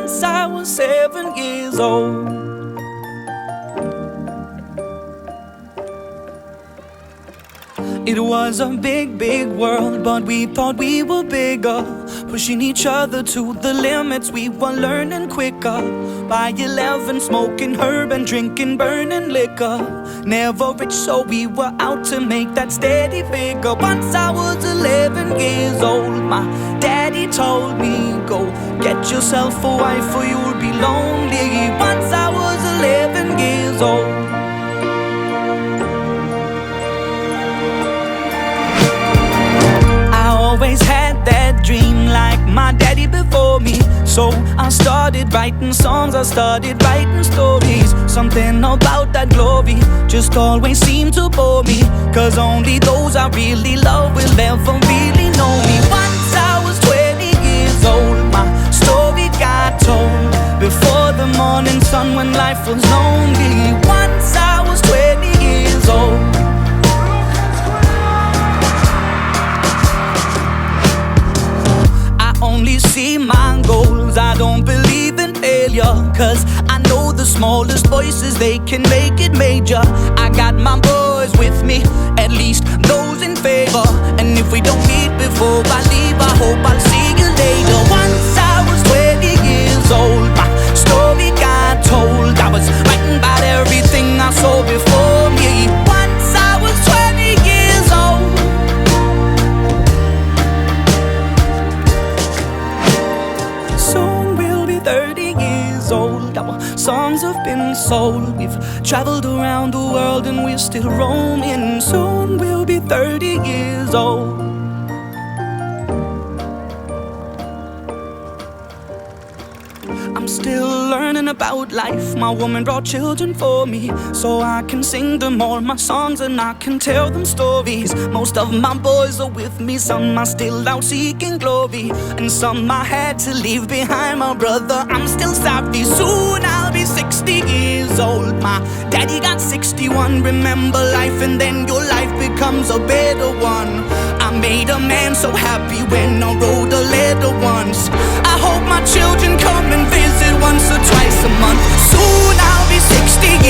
once I was 7 years old. It was a big, big world, but we thought we were bigger, pushing each other to the limits. We were learning quicker. By 11, smoking herb and drinking burning liquor. Never rich, so we were out to make that steady figure. Once I was 11 years old, my daddy told me, go get yourself a wife or you'll be lonely. Once I was 11 years old. Always had that dream like my daddy before me. So I started writing songs, I started writing stories. Something about that glory just always seemed to bore me, cause only those I really love will ever really know me. Once I was 20 years old, my story got told before the morning sun when life was lonely. Once I was 20 years old. Only see my goals, I don't believe in failure, cause I know the smallest voices, they can make it major. I got my boys with me, at least those in favor. And if we don't meet before I leave, I hope I'll see you later. Once I was 20 years old, my story got told. I was writing about everything I saw before me. Once I was 20 years old. Soon we'll be 30 years old. Our songs have been sold. We've traveled around the world and we're still roaming. Soon we'll be 30 years old. I'm still learning about life. My woman brought children for me, so I can sing them all my songs and I can tell them stories. Most of my boys are with me, some are still out seeking glory, and some I had to leave behind. My brother, I'm still sorry. Soon I'll be 60 years old. My daddy got 61. Remember life and then your life becomes a better one. I made a man so happy when I wrote a letter once. I hope my children come and visit once or twice a month. Soon I'll be 60